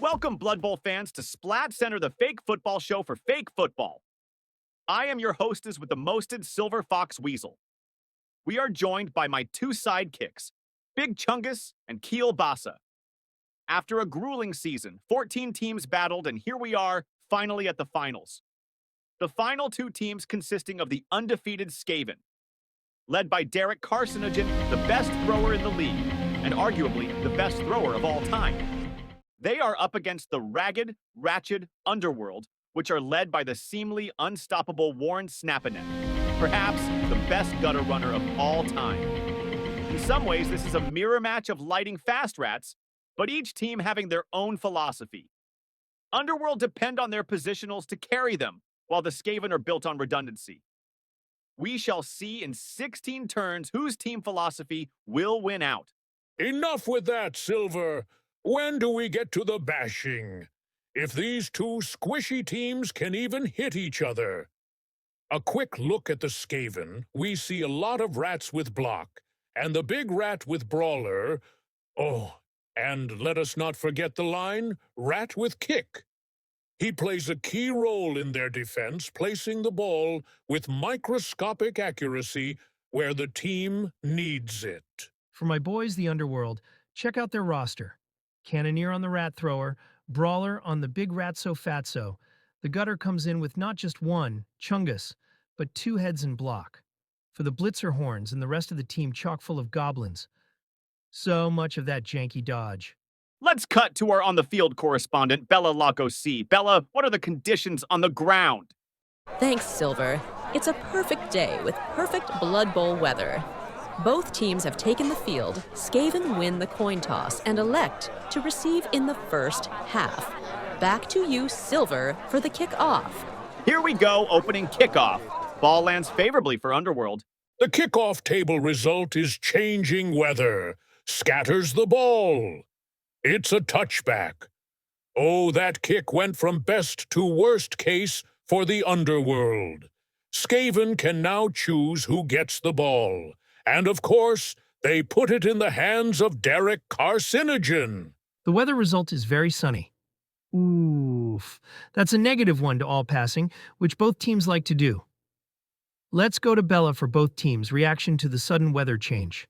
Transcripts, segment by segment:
Welcome, Blood Bowl fans, to Splat Center, the fake football show for fake football. I am your hostess with the mosted Silver Fox Weasel. We are joined by my two sidekicks, Big Chungus and Keel Basa. After a grueling season, 14 teams battled, and here we are, finally at the finals. The final two teams consisting of the undefeated Skaven, led by Derek Carcinogen, the best thrower in the league, and arguably the best thrower of all time. They are up against the ragged, ratchet Underworld, which are led by the seemingly unstoppable Warren Snappanet, perhaps the best gutter runner of all time. In some ways, this is a mirror match of lighting fast rats, but each team having their own philosophy. Underworld depend on their positionals to carry them, while the Skaven are built on redundancy. We shall see in 16 turns whose team philosophy will win out. Enough with that, Silver. When do we get to the bashing? If these two squishy teams can even hit each other. A quick look at the Skaven, we see a lot of rats with block, and the big rat with brawler. Oh, and let us not forget the line, rat with kick. He plays a key role in their defense, placing the ball with microscopic accuracy where the team needs it. For my boys, the Underworld, check out their roster. Cannoneer on the Rat Thrower, Brawler on the Big Ratso Fatso. The gutter comes in with not just one, Chungus, but two heads in block. For the Blitzer Horns and the rest of the team chock full of goblins. So much of that janky dodge. Let's cut to our on-the-field correspondent, Bella Laco C. Bella, what are the conditions on the ground? Thanks, Silver. It's a perfect day with perfect Blood Bowl weather. Both teams have taken the field, Skaven win the coin toss, and elect to receive in the first half. Back to you, Silver, for the kickoff. Here we go, opening kickoff. Ball lands favorably for Underworld. The kickoff table result is changing weather. Scatters the ball. It's a touchback. Oh, that kick went from best to worst case for the Underworld. Skaven can now choose who gets the ball. And of course, they put it in the hands of Derek Carcinogen. The weather result is very sunny. Oof. That's a negative one to all passing, which both teams like to do. Let's go to Bella for both teams' reaction to the sudden weather change.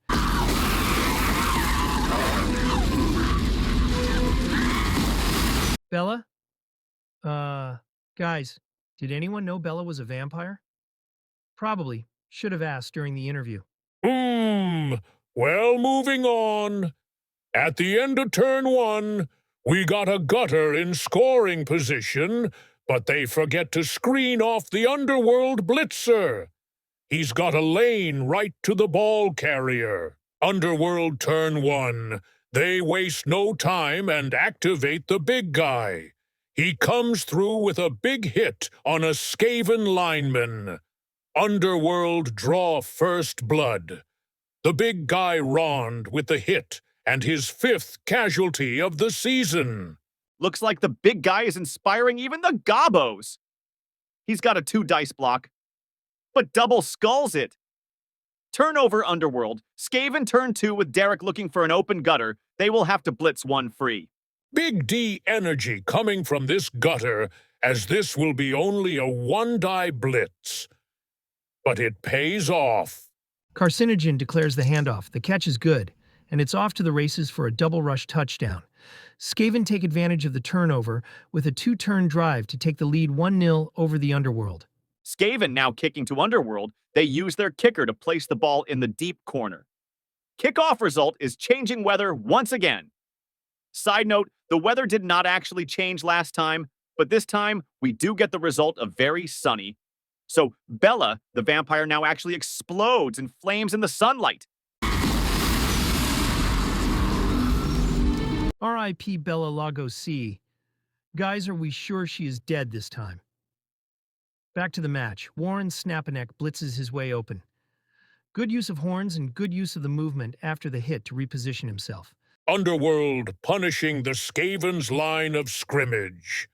Bella? Guys, did anyone know Bella was a vampire? Probably. Should have asked during the interview. Well, moving on. At the end of turn one, we got a gutter in scoring position, but they forget to screen off the Underworld blitzer. He's got a lane right to the ball carrier. Underworld turn one. They waste no time and activate the big guy. He comes through with a big hit on a Skaven lineman. Underworld draw first blood. The big guy Rond with the hit and his fifth casualty of the season. Looks like the big guy is inspiring even the Gobos. He's got a 2-dice block, but double skulls it. Turnover Underworld. Skaven turn 2 with Derek looking for an open gutter. They will have to blitz one free. Big D energy coming from this gutter, as this will be only a 1-die blitz. But it pays off. Carcinogen declares the handoff. The catch is good, and it's off to the races for a double rush touchdown. Skaven take advantage of the turnover with a 2-turn drive to take the lead 1-0 over the Underworld. Skaven now kicking to Underworld. They use their kicker to place the ball in the deep corner. Kickoff result is changing weather once again. Side note, the weather did not actually change last time, but this time we do get the result of very sunny. So Bella, the vampire, now actually explodes in flames in the sunlight. R.I.P. Bella Lago C. Guys, are we sure she is dead this time? Back to the match. Warren Snappanek blitzes his way open. Good use of horns and good use of the movement after the hit to reposition himself. Underworld punishing the Skaven's line of scrimmage.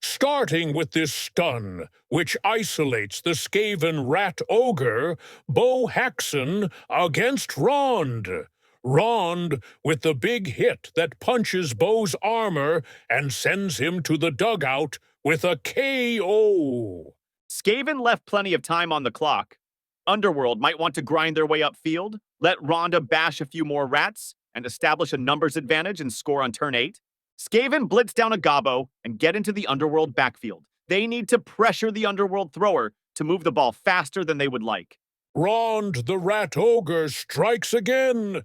Starting with this stun, which isolates the Skaven rat ogre, Bo Haxon, against Rond. Rond with the big hit that punches Bo's armor and sends him to the dugout with a KO. Skaven left plenty of time on the clock. Underworld might want to grind their way upfield, let Rhonda bash a few more rats, and establish a numbers advantage and score on turn 8. Skaven blitz down a gobbo and get into the Underworld backfield. They need to pressure the Underworld thrower to move the ball faster than they would like. Rond the Rat Ogre strikes again,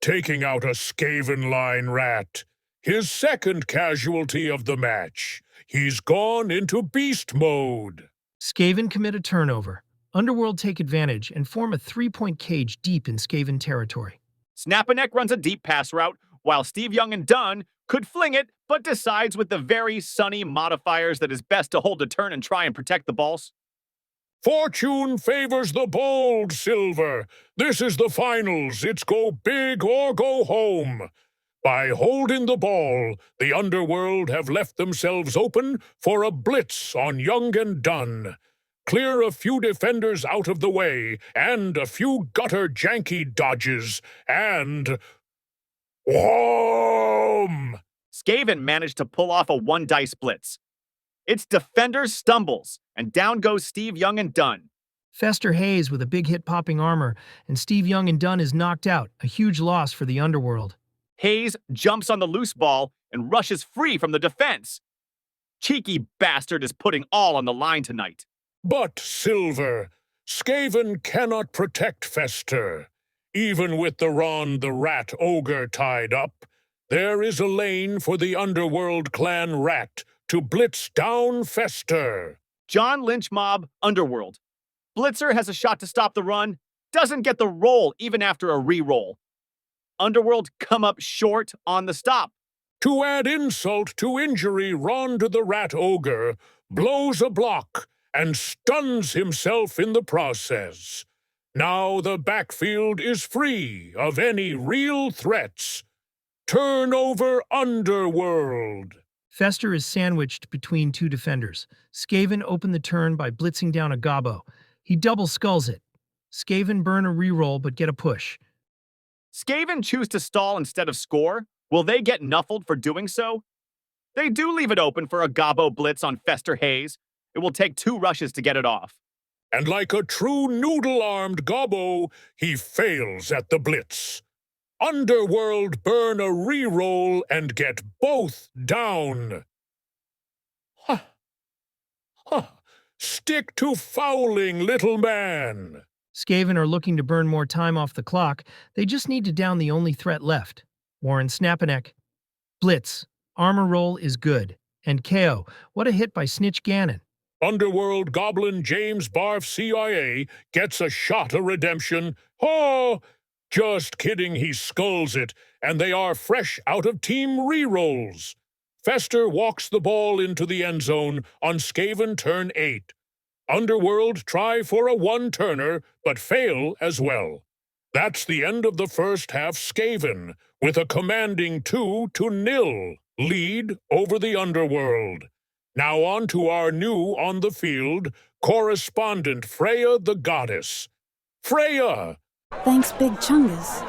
taking out a Skaven line rat. His second casualty of the match. He's gone into beast mode. Skaven commit a turnover. Underworld take advantage and form a 3-point cage deep in Skaven territory. Snapanek runs a deep pass route, while Steve Young and Dunn could fling it, but decides with the very sunny modifiers that it's best to hold a turn and try and protect the balls. Fortune favors the bold, Silver. This is the finals. It's go big or go home. By holding the ball, the Underworld have left themselves open for a blitz on Young and Dunn. Clear a few defenders out of the way, and a few gutter janky dodges, and... whom! Skaven managed to pull off a one-dice blitz. Its defender stumbles, and down goes Steve Young and Dunn. Fester Hayes with a big hit popping armor, and Steve Young and Dunn is knocked out, a huge loss for the Underworld. Hayes jumps on the loose ball and rushes free from the defense. Cheeky bastard is putting all on the line tonight. But, Silver, Skaven cannot protect Fester. Even with the Ron the Rat Ogre tied up, there is a lane for the Underworld clan rat to blitz down Fester. John Lynch mob, Underworld. Blitzer has a shot to stop the run, doesn't get the roll even after a re-roll. Underworld come up short on the stop. To add insult to injury, Ron the Rat Ogre blows a block and stuns himself in the process. Now the backfield is free of any real threats. Turnover Underworld. Fester is sandwiched between two defenders. Skaven open the turn by blitzing down a gobbo. He double skulls it. Skaven burn a reroll but get a push. Skaven choose to stall instead of score. Will they get nuffled for doing so? They do leave it open for a gobbo blitz on Fester Hayes. It will take 2 rushes to get it off. And like a true noodle-armed gobbo, he fails at the blitz. Underworld burn a reroll and get both down. Huh. Huh. Stick to fouling, little man. Skaven are looking to burn more time off the clock. They just need to down the only threat left. Warren Snapanek. Blitz. Armor roll is good. And KO. What a hit by Snitch Gannon. Underworld Goblin James Barf CIA gets a shot of redemption. Oh! Just kidding, he skulls it, and they are fresh out of team rerolls. Fester walks the ball into the end zone on Skaven turn 8. Underworld try for a one-turner, but fail as well. That's the end of the first half Skaven, with a commanding 2-0 lead over the Underworld. Now on to our new on the field, correspondent Freya the Goddess. Freya! Thanks, Big Chungus.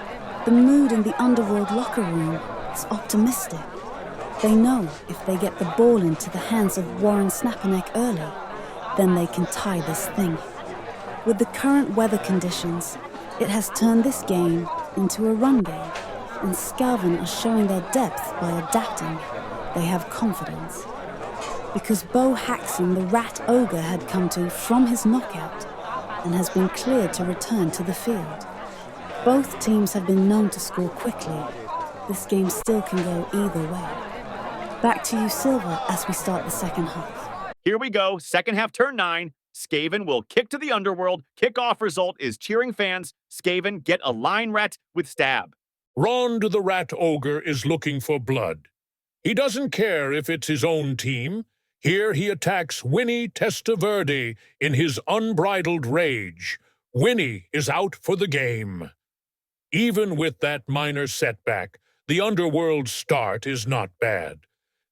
The mood in the Underworld locker room is optimistic. They know if they get the ball into the hands of Warren Snapanek early, then they can tie this thing. With the current weather conditions, it has turned this game into a run game, and Skaven are showing their depth by adapting. They have confidence. Because Bo Haxon, the Rat Ogre, had come to from his knockout and has been cleared to return to the field. Both teams have been known to score quickly. This game still can go either way. Back to you, Silver, as we start the second half. Here we go, second half turn 9. Skaven will kick to the Underworld. Kickoff result is cheering fans. Skaven get a line rat with stab. Rond the Rat Ogre is looking for blood. He doesn't care if it's his own team. Here he attacks Winnie Testaverde in his unbridled rage. Winnie is out for the game. Even with that minor setback, the Underworld start is not bad.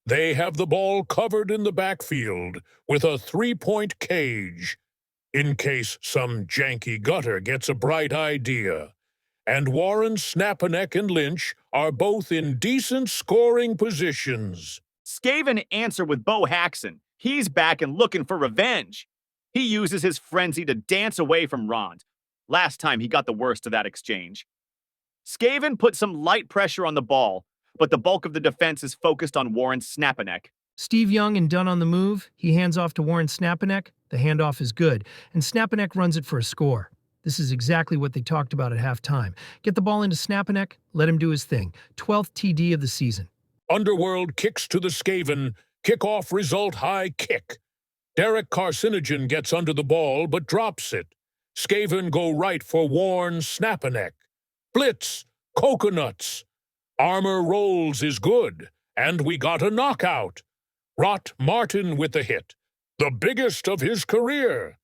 They have the ball covered in the backfield with a 3-point cage, in case some janky gutter gets a bright idea. and Warren, Snapanek, and Lynch are both in decent scoring positions. Skaven answer with Bo Haxon. He's back and looking for revenge. He uses his frenzy to dance away from Rond. Last time he got the worst of that exchange. Skaven put some light pressure on the ball, but the bulk of the defense is focused on Warren Snapanek. Steve Young and Dunn on the move. He hands off to Warren Snapanek. The handoff is good, and Snapanek runs it for a score. This is exactly what they talked about at halftime. Get the ball into Snapanek, let him do his thing. 12th TD of the season. Underworld kicks to the Skaven. Kickoff result high kick. Derek Carcinogen gets under the ball but drops it. Skaven go right for Warren Snapanek. Blitz, coconuts. Armor rolls is good, and we got a knockout. Rot Martin with the hit, the biggest of his career.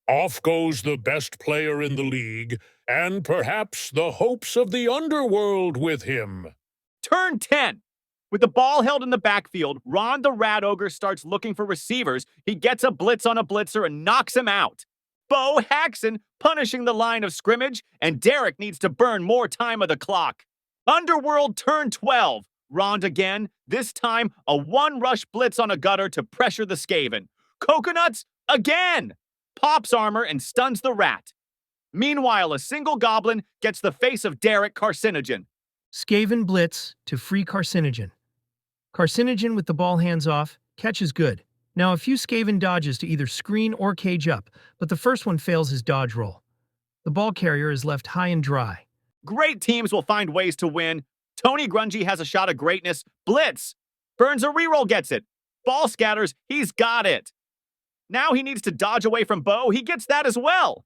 Off goes the best player in the league, and perhaps the hopes of the Underworld with him. Turn 10. With the ball held in the backfield, Ron the Rat Ogre starts looking for receivers. He gets a blitz on a blitzer and knocks him out. Bo Haxon punishing the line of scrimmage, and Derek needs to burn more time of the clock. Underworld turn 12. Rond again, this time a one-rush blitz on a gutter to pressure the Skaven. Coconuts again! Pops armor and stuns the rat. Meanwhile, a single goblin gets the face of Derek Carcinogen. Skaven blitz to free Carcinogen. Carcinogen with the ball hands off. Catch is good. Now a few Skaven dodges to either screen or cage up, but the first one fails his dodge roll. The ball carrier is left high and dry. Great teams will find ways to win. Tony Grungy has a shot of greatness. Blitz. Burns a reroll, gets it. Ball scatters, he's got it. Now he needs to dodge away from Bo. He gets that as well.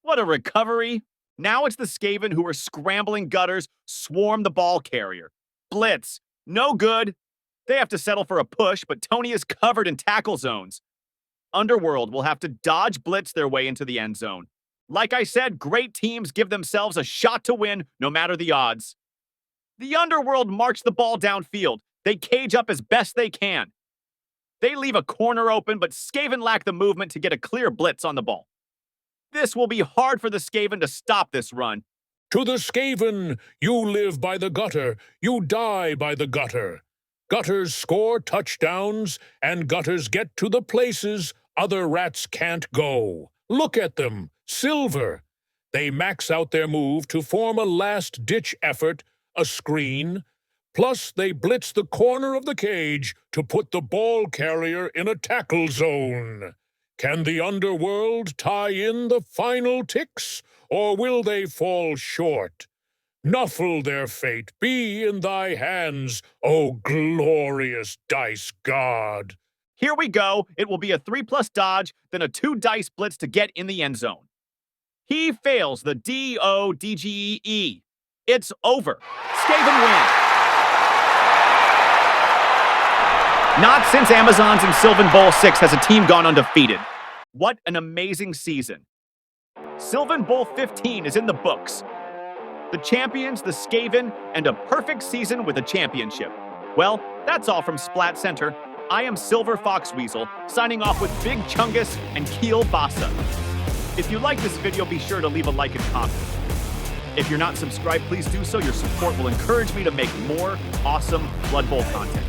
What a recovery. Now it's the Skaven who are scrambling gutters, swarm the ball carrier. Blitz. No good. They have to settle for a push, but Tony is covered in tackle zones. Underworld will have to dodge blitz their way into the end zone. Like I said, great teams give themselves a shot to win, no matter the odds. The Underworld march the ball downfield. They cage up as best they can. They leave a corner open, but Skaven lack the movement to get a clear blitz on the ball. This will be hard for the Skaven to stop this run. To the Skaven, you live by the gutter, you die by the gutter. Gutters score touchdowns, and gutters get to the places other rats can't go. Look at them, silver. They max out their move to form a last-ditch effort, a screen. Plus, they blitz the corner of the cage to put the ball carrier in a tackle zone. Can the Underworld tie in the final ticks, or will they fall short? Nuffle their fate be in thy hands, O glorious dice god. Here we go. It will be a 3+ dodge, then a 2 dice blitz to get in the end zone. He fails the DODGE. It's over. Skaven win. Not since Amazons and Sylvan Bowl 6 has a team gone undefeated. What an amazing season. Sylvan Bowl 15 is in the books. The champions, the Skaven, and a perfect season with a championship. Well, that's all from Splat Center. I am Silver Fox Weasel, signing off with Big Chungus and Keel Basa. If you like this video, be sure to leave a like and comment. If you're not subscribed, please do so. Your support will encourage me to make more awesome Blood Bowl content.